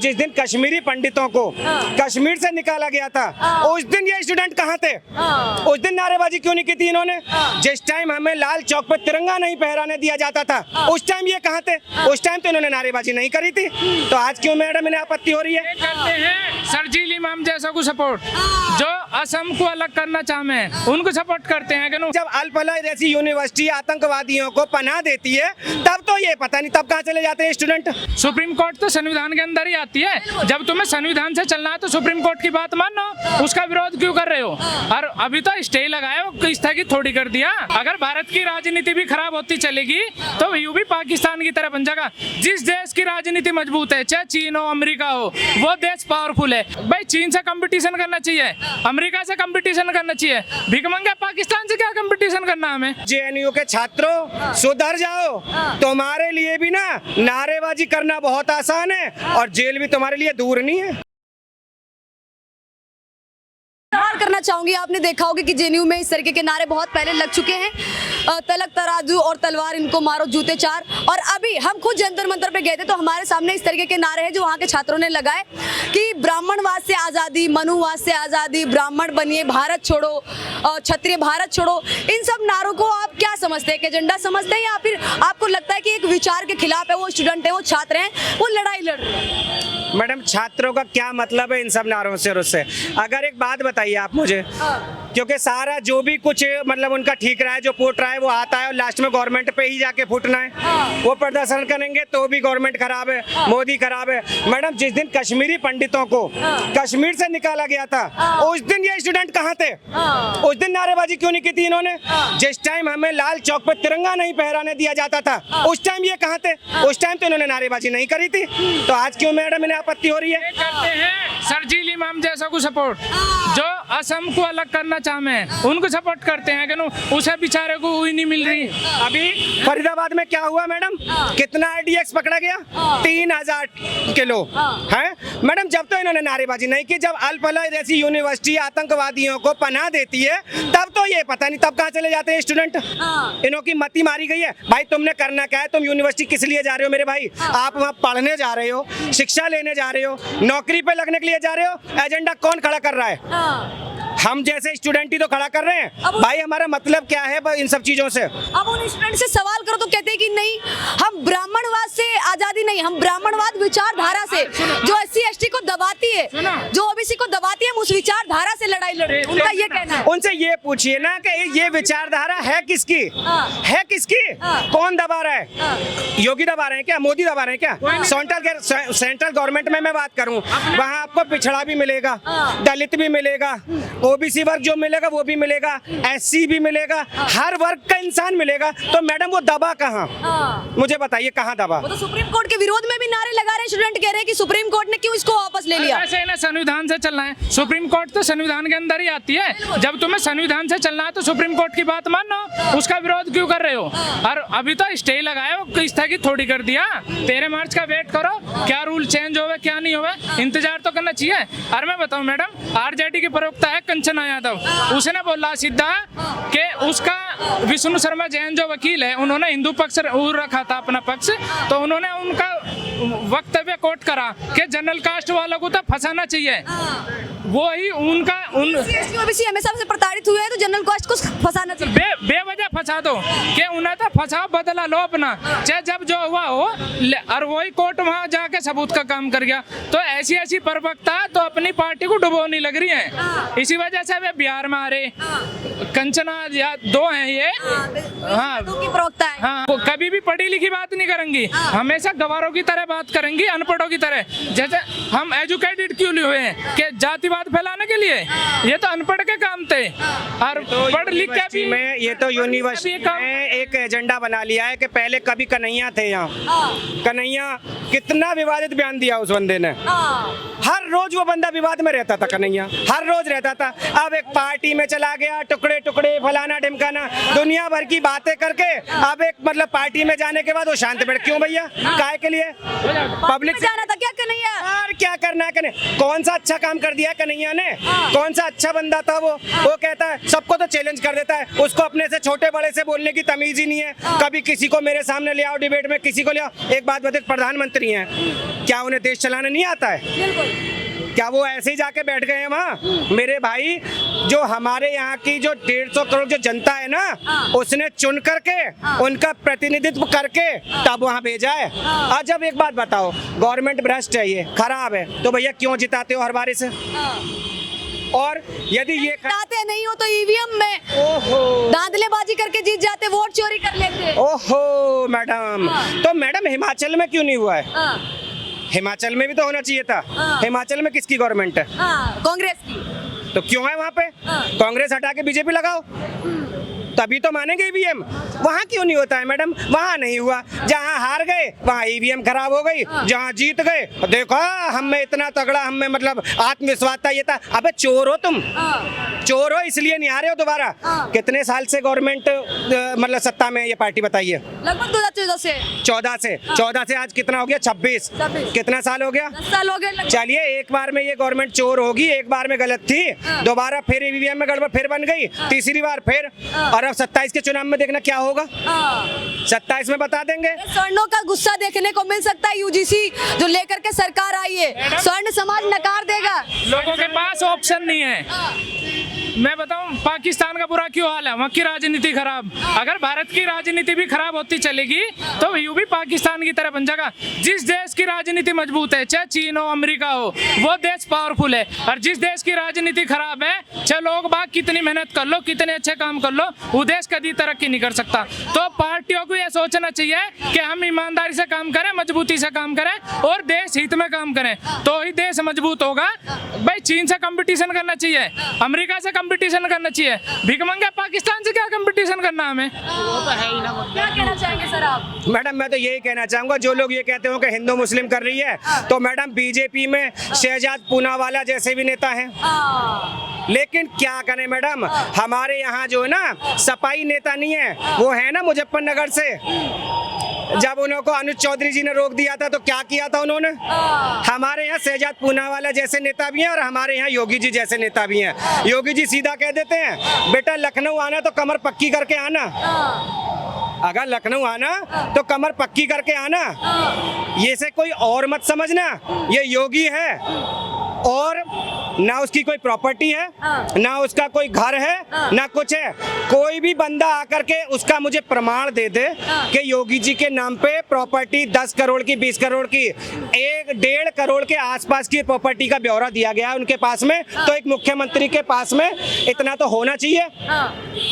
जिस दिन कश्मीरी पंडितों को कश्मीर से निकाला गया था उस दिन ये स्टूडेंट कहाँ थे? उस दिन नारेबाजी क्यों नहीं की थी इन्होंने? जिस टाइम हमें लाल चौक पे तिरंगा नहीं फहराने दिया जाता था उस टाइम ये कहाँ थे? उस टाइम तो इन्होंने नारेबाजी नहीं करी थी, तो आज क्यों मैडम इन्हें आपत्ति हो रही है? करते हैं सरजील इमाम जैसा को सपोर्ट, जो असम को अलग करना चाहते हैं उनको सपोर्ट करते हैं कि जब अल फलाह जैसी यूनिवर्सिटी आतंकवादियों को पनाह देती है तब तो ये पता नहीं तब कहाँ चले जाते हैं स्टूडेंट। सुप्रीम कोर्ट तो संविधान के अंदर ही आती है। जब तुम्हें संविधान से चलना है तो सुप्रीम कोर्ट की बात मानो, उसका विरोध क्यों कर रहे हो? और अभी तो स्टे लगाया, स्थगित थोड़ी कर दिया। अगर भारत की राजनीति भी खराब होती चलेगी तो यूं भी पाकिस्तान की तरह बन जाएगा। जिस देश की राजनीति मजबूत है, चाहे चीन हो अमेरिका हो, वो देश पावरफुल है। भाई चीन से कंपटीशन करना चाहिए, अमेरिका से कंपटीशन करना चाहिए, भिखमंगा पाकिस्तान से क्या कंपटीशन करना हमें? जेएनयू के छात्रों सुधर जाओ, तुम्हारे लिए भी ना नारेबाजी करना बहुत आसान है और जेल भी तुम्हारे लिए दूर नहीं है। सवाल करना चाहूंगी, आपने देखा होगा कि जेएनयू में इस तरीके के नारे बहुत पहले लग चुके हैं, तलक तराजू और तलवार इनको मारो जूते चार। और अभी हम खुद जंतर मंतर पे गए थे तो हमारे सामने इस तरीके के नारे हैं जो वहाँ के छात्रों ने लगाए कि ब्राह्मणवाद से आज़ादी, मनुवाद से आज़ादी, ब्राह्मण बनिए, भारत छोड़ो, क्षत्रिय भारत छोड़ो। इन सब नारों को आप क्या समझते हैं? एजेंडा समझते हैं या फिर आपको लगता है कि एक विचार के खिलाफ है, वो स्टूडेंट है, वो छात्र हैं, वो लड़ाई लड़ रहे हैं? मैडम छात्रों का क्या मतलब है इन सब नारों से और उससे? अगर एक बात बताइए आप मुझे, क्योंकि सारा जो भी कुछ मतलब उनका ठीक रहा है, जो फूट रहा है वो आता है और लास्ट में गवर्नमेंट पे ही जाके फूटना है। वो प्रदर्शन करेंगे तो भी गवर्नमेंट खराब है, मोदी खराब है। मैडम जिस दिन कश्मीरी पंडितों को कश्मीर से निकाला गया था उस दिन ये स्टूडेंट कहाँ थे? उस दिन नारेबाजी क्यों नहीं की थी इन्होंने? जिस टाइम हमें लाल चौक पे तिरंगा नहीं फहराने दिया जाता था उस टाइम ये कहाँ थे? उस टाइम तो इन्होंने नारेबाजी नहीं करी थी, तो आज क्यों मैडम इन्हें आपत्ति हो रही है? करते हैं सरजील इमाम जैसा को सपोर्ट, जो असम को अलग करना चाहते हैं उनको सपोर्ट करते हैं कि उसे बेचारे को हुई नहीं मिल रही। अभी फरीदाबाद में क्या हुआ मैडम? कितना आरडीएक्स पकड़ा गया? 3000 किलो है मैडम। जब तो इन्होंने नारेबाजी नहीं की, जब अल फलाह जैसी यूनिवर्सिटी आतंकवादियों को पनाह देती है तब तो ये पता नहीं तब कहाँ चले जाते हैं स्टूडेंट। इन्हों की मती मारी गई है। भाई तुमने करना क्या है? तुम यूनिवर्सिटी किस लिए जा रहे हो मेरे भाई? आप वहाँ पढ़ने जा रहे हो, शिक्षा लेने जा रहे हो, नौकरी पे लगने के लिए जा रहे हो। एजेंडा कौन खड़ा कर रहा है? हम जैसे स्टूडेंट ही तो खड़ा कर रहे हैं। भाई हमारा मतलब क्या है इन सब चीजों से? अब उन स्टूडेंट से सवाल करो तो कहते हैं कि नहीं, हम ब्राह्मणवाद से आजादी नहीं, हम ब्राह्मणवाद विचारधारा से, जो SC/ST को दबाती है, जो OBC को दबाती है, हम उस विचारधारा से लड़ाई लड़ रहे हैं। उनका ये कहना है। उनसे ये पूछिए ना कि ये विचारधारा है किसकी? है किसकी? कौन दबा रहा है? योगी दबा रहे हैं क्या? मोदी दबा रहे हैं क्या? सेंट्रल गवर्नमेंट में मैं बात करूं, वहाँ आपको पिछड़ा भी मिलेगा, दलित भी मिलेगा, OBC वर्ग जो मिलेगा वो भी मिलेगा, SC भी मिलेगा, हर वर्ग का इंसान मिलेगा। तो मैडम वो दबा कहाँ? मुझे बताइए कहाँ दबा? वो तो सुप्रीम कोर्ट के विरोध में भी नारे लगा रहे हैं। स्टूडेंट कह रहे हैं कि सुप्रीम कोर्ट ने क्यों इसको वापस ले लिया? ऐसे ना संविधान से चलना है, सुप्रीम कोर्ट तो संविधान के अंदर ही आती है। जब तुम्हें संविधान से चलना है तो सुप्रीम कोर्ट की बात मानो, उसका विरोध क्यों कर रहे हो? और अभी तो स्टे लगाया, स्थगित थोड़ी कर दिया। 13 मार्च का वेट करो, क्या रूल चेंज होवे क्या नहीं होवे, इंतजार तो करना चाहिए। और मैं बताऊं मैडम, RJD की प्रवक्ता है कंचना यादव, उसने बोला सीधा कि उसका विष्णु शर्मा जैन जो वकील है, उन्होंने हिंदू पक्ष रखा था अपना पक्ष, तो उन्होंने उनका वक्तव्य कोट करा कि जनरल कास्ट वालों को तो फंसाना चाहिए। वो ही उनका OBC हमेशा से प्रताड़ित हुए हैं तो जनरल कास्ट को फंसाना चाहिए। बेवजह फंसा दो कि उन्हें तो फंसाओ, बदला लो अपना, चाहे जब जो हुआ हो। और वही कोर्ट वहाँ जाके सबूत का काम कर गया। तो ऐसी प्रवक्ता तो अपनी पार्टी को डुबोने लग रही है। इसी वजह से वे बिहार में आ रहे, कंचना या दो हैं ये, हाँ प्रवक्ता है, हाँ, कभी भी पढ़ी लिखी बात नहीं करेंगी, हमेशा गवारों की तरह बात करेंगी, अनपढ़ों की तरह। जैसे हम एजुकेटेड क्यों हुए हैं कि जातिवाद फैलाने के लिए? ये तो अनपढ़ के काम थे। और पढ़ लिख के भी में ये तो यूनिवर्सिटी में एक एजेंडा बना लिया है कि पहले कभी कन्हैया थे यहाँ। कन्हैया कितना विवादित बयान दिया उस बंदे ने। हर रोज वो बंदा विवाद में रहता था, कन्हैया हर रोज रहता था। अब एक पार्टी में चला गया, टुकड़े टुकड़े फलाना ढिमकाना, दुनिया भर की बातें करके अब एक मतलब पार्टी में जाने के बाद वो शांत बैठ। क्यों भैया? काय के लिए? पब्लिक जाना था क्या कन्हैया? और क्या करना है करें। कौन सा अच्छा काम कर दिया है कन्हैया ने, कौन सा अच्छा बंदा था वो कहता है सबको तो चैलेंज कर देता है, उसको अपने से छोटे बड़े से बोलने की तमीज ही नहीं है। कभी किसी को मेरे सामने ले आओ डिबेट में, किसी को ले आओ। एक बात बताओ, प्रधानमंत्री हैं, क्या उन्हें देश चलाना नहीं आता है? क्या वो ऐसे ही जाके बैठ गए हैं वहाँ? मेरे भाई, जो हमारे यहाँ की जो 150 करोड़ जो जनता है ना, उसने चुन करके उनका प्रतिनिधित्व करके तब वहाँ भेजा है। आज जब एक बात बताओ, गवर्नमेंट भ्रष्ट है, ये खराब है, तो भैया क्यों जिताते हो हर बारी से? और यदि ये जिताते नहीं हो तो ईवीएम में ओहो धांधलेबाजी करके जीत जाते, वोट चोरी कर लेते। ओहो मैडम, तो मैडम हिमाचल में क्यों नहीं हुआ है? हिमाचल में भी तो होना चाहिए था। हिमाचल में किसकी गवर्नमेंट है? कांग्रेस की। तो क्यों है वहाँ पे? कांग्रेस हटा के बीजेपी लगाओ, तभी तो मानेंगे ईवीएम। वहाँ क्यों नहीं होता है मैडम? वहाँ नहीं हुआ। जहाँ हार गए वहाँ ईवीएम खराब हो गई, जहाँ जीत गए देखो हम में इतना तगड़ा, हम में मतलब आत्मविश्वास था, ये था। अबे चोर हो तुम, चोर हो इसलिए नहीं आ रहे हो दोबारा। कितने साल से गवर्नमेंट मतलब सत्ता में ये पार्टी बताइए? लगभग 2014 से। 14 से आज कितना हो गया? 26। कितना साल हो गया? 10 साल हो गए। चलिए, एक बार में ये गवर्नमेंट चोर होगी, एक बार में गलत थी, दोबारा फिर ईवीएम में गड़बड़ फिर बन गई, तीसरी बार फिर, और अब 27 के चुनाव में देखना क्या होगा। 27 में बता देंगे। स्वर्णों का गुस्सा देखने को मिल सकता है। यूजीसी जो लेकर के सरकार आई है, स्वर्ण समाज नकार देगा। लोगों के पास ऑप्शन नहीं है। मैं बताऊं पाकिस्तान का बुरा क्यों हाल है, वहाँ की राजनीति खराब। अगर भारत की राजनीति भी खराब होती चलेगी तो यूं भी पाकिस्तान की तरह बन जाएगा। जिस देश की राजनीति मजबूत है, चाहे चीन हो अमेरिका हो, वो देश पावरफुल है। और जिस देश की राजनीति खराब है, चाहे लोग बाग कितनी मेहनत कर लो, कितने अच्छे काम कर लो, वो देश कभी तरक्की नहीं कर सकता। तो पार्टियों को यह सोचना चाहिए कि हम ईमानदारी से काम करें, मजबूती से काम करें और देश हित में काम करें, तो ही देश मजबूत होगा। भाई चीन से कंपटीशन करना चाहिए, अमेरिका से कंपटीशन करना चाहिए, भिखमंगा पाकिस्तान से क्या कंपटीशन करना हमें? वो तो है ही ना। क्या कहना चाहेंगे सर आप? मैडम मैं तो यही कहना चाहूंगा, जो लोग ये कहते हो कि हिंदू मुस्लिम कर रही है, तो मैडम बीजेपी में शहजाद पूनावाला जैसे भी नेता हैं। लेकिन क्या करें मैडम, हमारे यहाँ जो है ना सपाई नेता नहीं है, वो है ना मुजफ्फरनगर से। जब उनको अनुज चौधरी जी ने रोक दिया था तो क्या किया था उन्होंने? हमारे यहाँ शहजाद पूनावाला जैसे नेता भी हैं और हमारे यहाँ योगी जी जैसे नेता भी हैं। योगी जी सीधा कह देते हैं, बेटा लखनऊ आना तो कमर पक्की करके आना, अगर लखनऊ आना तो कमर पक्की करके आना। ये से कोई और मत समझना, ये योगी है और ना उसकी कोई प्रॉपर्टी है, ना उसका कोई घर है, ना कुछ है। कोई भी बंदा आकर के उसका मुझे प्रमाण दे दे कि योगी जी के नाम पे प्रॉपर्टी 10 करोड़ की, 20 करोड़ की, 1-1.5 करोड़ के आसपास की प्रॉपर्टी का ब्यौरा दिया गया है उनके पास में, तो एक मुख्यमंत्री के पास में इतना तो होना चाहिए।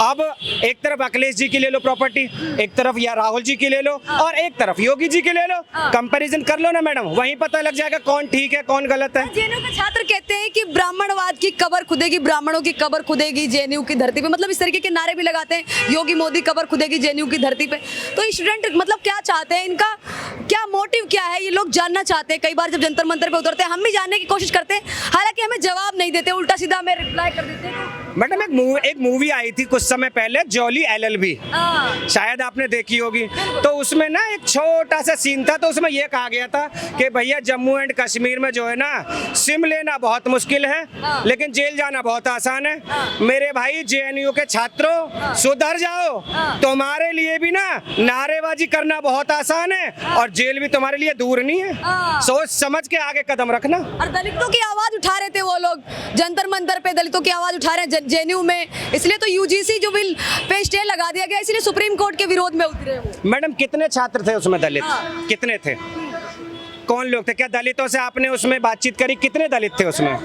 अब एक तरफ अखिलेश जी की ले लो प्रॉपर्टी, एक तरफ या राहुल जी की ले लो, और एक तरफ योगी जी की ले लो, कंपैरिजन कर लो ना मैडम, वहीं पता लग जाएगा कौन ठीक है कौन गलत है। जेएनयू के छात्र कहते हैं कि ब्राह्मणवाद की कबर खुदेगी, ब्राह्मणों की कबर खुदेगी जेएनयू की धरती पे, मतलब इस तरीके के नारे भी लगाते हैं, योगी मोदी कबर खुदेगी जेएनयू की धरती पे। तो स्टूडेंट मतलब क्या चाहते हैं, इनका क्या मोटिव क्या है, ये लोग जानना चाहते हैं। कई बार जब जंतर मंतर पे उतरते हैं हम भी जानने की कोशिश करते हैं, हालांकि हमें जवाब नहीं देते, उल्टा सीधा हमें रिप्लाई कर देते हैं। मैडम एक मूवी आई थी कुछ समय पहले, जॉली एलएलबी, शायद आपने देखी होगी। तो उसमें ना एक छोटा सा सीन था, तो उसमें यह कहा गया था कि भैया जम्मू एंड कश्मीर में जो है ना सिम लेना बहुत मुश्किल है, लेकिन जेल जाना बहुत आसान है। मेरे भाई जेएनयू के छात्रों सुधर जाओ, तुम्हारे लिए भी ना नारेबाजी करना बहुत आसान है और जेल भी तुम्हारे लिए दूर नहीं है। सोच समझ के आगे कदम रखना। और दलितों की आवाज उठा रहे थे वो लोग, जंतर मंतर पे दलितों की आवाज उठा रहे हैं जेएनयू में, इसलिए तो यूजीसी जो बिल पे स्टे लगा दिया गया, इसलिए सुप्रीम कोर्ट के विरोध में उतरे वो। मैडम कितने छात्र थे उसमें दलित? कितने थे? कौन लोग थे? क्या दलितों से आपने उसमें बातचीत करी? कितने दलित थे उसमें?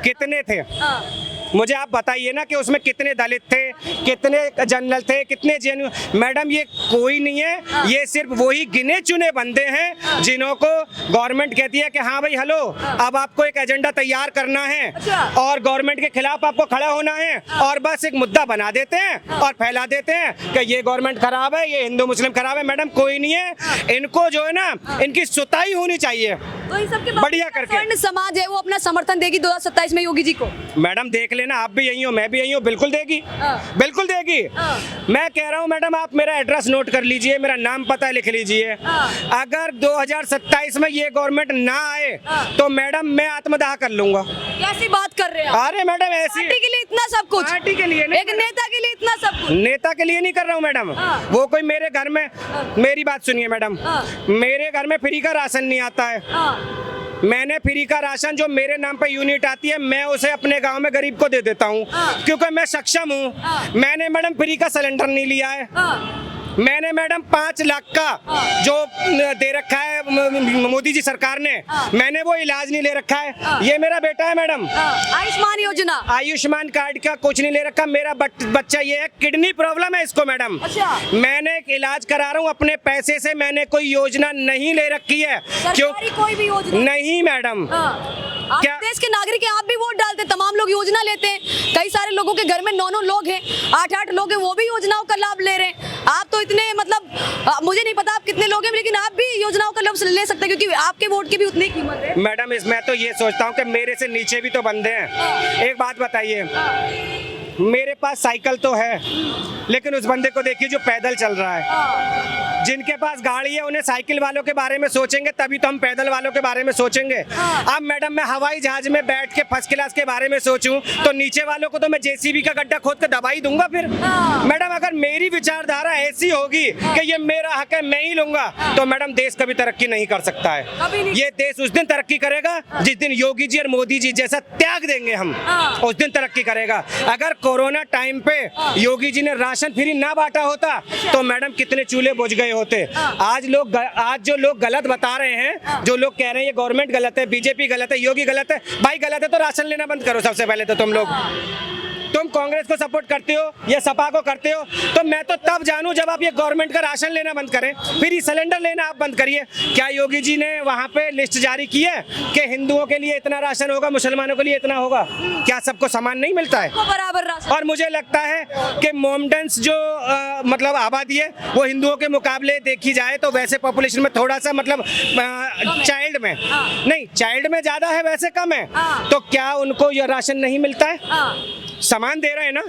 कितने थे? मुझे आप बताइए ना कि उसमें कितने दलित थे, कितने जनरल थे, कितने जेएनयू? मैडम ये कोई नहीं है, ये सिर्फ वही गिने चुने बंदे हैं जिन्हों को गवर्नमेंट कहती है कि हाँ भाई हेलो, अब आपको एक एजेंडा तैयार करना है और गवर्नमेंट के खिलाफ आपको खड़ा होना है, और बस एक मुद्दा बना देते हैं और फैला देते हैं कि ये गवर्नमेंट खराब है, ये हिंदू मुस्लिम खराब है। मैडम कोई नहीं है, इनको जो है ना इनकी सुताई होनी चाहिए, तो इन सबके बढ़िया करके। स्वर्ण समाज है वो अपना समर्थन देगी 2027 में योगी जी को। मैडम देख लेना, आप भी यही हो मैं भी यही हूँ, बिल्कुल देगी, बिल्कुल देगी। मैं कह रहा हूँ मैडम आप मेरा एड्रेस नोट कर लीजिए, मेरा नाम पता लिख लीजिए। अगर 2027 में ये गवर्नमेंट ना आए तो मैडम मैं आत्मदाह कर लूंगा। कैसी बात कर रहे हैं आप? अरे मैडम ऐसी पार्टी के लिए इतना सब कुछ, पार्टी के लिए नहीं, एक नेता के लिए इतना सब कुछ, नेता के लिए नहीं कर रहा हूँ मैडम। वो कोई मेरे घर में, मेरी बात सुनिए मैडम, मेरे घर में फ्री का राशन नहीं आता है। मैंने फ्री का राशन जो मेरे नाम पे यूनिट आती है मैं उसे अपने गांव में गरीब को दे देता हूँ, क्योंकि मैं सक्षम हूँ। मैंने मैडम फ्री का सिलेंडर नहीं लिया है। मैंने मैडम 5 लाख का जो दे रखा है मोदी जी सरकार ने, मैंने वो इलाज नहीं ले रखा है। ये मेरा बेटा है मैडम, आयुष्मान योजना, आयुष्मान कार्ड का कुछ नहीं ले रखा। मेरा बच्चा ये है, किडनी प्रॉब्लम है इसको मैडम। अच्छा। मैंने एक इलाज करा रहा हूँ अपने पैसे से, मैंने कोई योजना नहीं ले रखी है। क्यों? सरकारी कोई भी योजना नहीं मैडम। आप क्या? देश के नागरिक हैं, आप भी वोट डालते हैं, तमाम लोग योजना लेते हैं। कई सारे लोगों के घर में 9-9 लोग हैं, 8-8 लोग हैं, वो भी योजनाओं का लाभ ले रहे हैं। आप तो इतने मतलब मुझे नहीं पता आप कितने लोग हैं, लेकिन आप भी योजनाओं का लाभ ले सकते हैं, क्योंकि आपके वोट की भी उतनी कीमत है। मैडम इसमें तो ये सोचता हूँ कि मेरे से नीचे भी तो बंदे हैं। एक बात बताइए, मेरे पास साइकिल तो है, लेकिन उस बंदे को देखिए जो पैदल चल रहा है। जिनके पास गाड़ी है उन्हें साइकिल वालों के बारे में सोचेंगे, तभी तो हम पैदल वालों के बारे में सोचेंगे। अब मैडम मैं हवाई जहाज में बैठ के फर्स्ट क्लास के बारे में सोचूं तो नीचे वालों को तो मैं जेसीबी का गड्ढा खोद के दबा ही दूंगा फिर। मैडम अगर मेरी विचारधारा ऐसी होगी कि ये मेरा हक है मैं ही लूंगा, तो मैडम देश कभी तरक्की नहीं कर सकता है। ये देश उस दिन तरक्की करेगा जिस दिन योगी जी और मोदी जी जैसा त्याग देंगे हम, उस दिन तरक्की करेगा। अगर कोरोना टाइम पे योगी जी ने राशन फ्री ना बांटा होता तो मैडम कितने चूल्हे बुझ गए होते। आज जो लोग गलत बता रहे हैं, जो लोग कह रहे हैं ये गवर्नमेंट गलत है, बीजेपी गलत है, योगी गलत है, भाई गलत है तो राशन लेना बंद करो सबसे पहले तो। तुम कांग्रेस को सपोर्ट करते हो या सपा को करते हो, तो मैं तो तब जानूं जब आप ये गवर्नमेंट का राशन लेना बंद करें, फिर ये सिलेंडर लेना आप बंद करिए। क्या योगी जी ने वहां पे लिस्ट जारी की है कि हिंदुओं के लिए इतना राशन होगा, मुसलमानों के लिए इतना होगा? क्या सबको समान नहीं मिलता है? बराबर राशन। और मुझे लगता है कि मोमडन्स जो मतलब आबादी है वो हिंदुओं के मुकाबले देखी जाए तो वैसे पॉपुलेशन में थोड़ा सा मतलब चाइल्ड में नहीं, चाइल्ड में ज्यादा है वैसे कम है, तो क्या उनको ये राशन नहीं मिलता है? समान दे रहे हैं ना।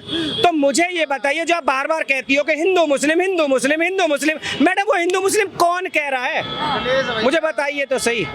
तो मुझे ये बताइए, जो आप बार बार कहती हो कि हिंदू मुस्लिम हिंदू मुस्लिम हिंदू मुस्लिम, मैडम वो हिंदू मुस्लिम कौन कह रहा है? मुझे बताइए तो सही।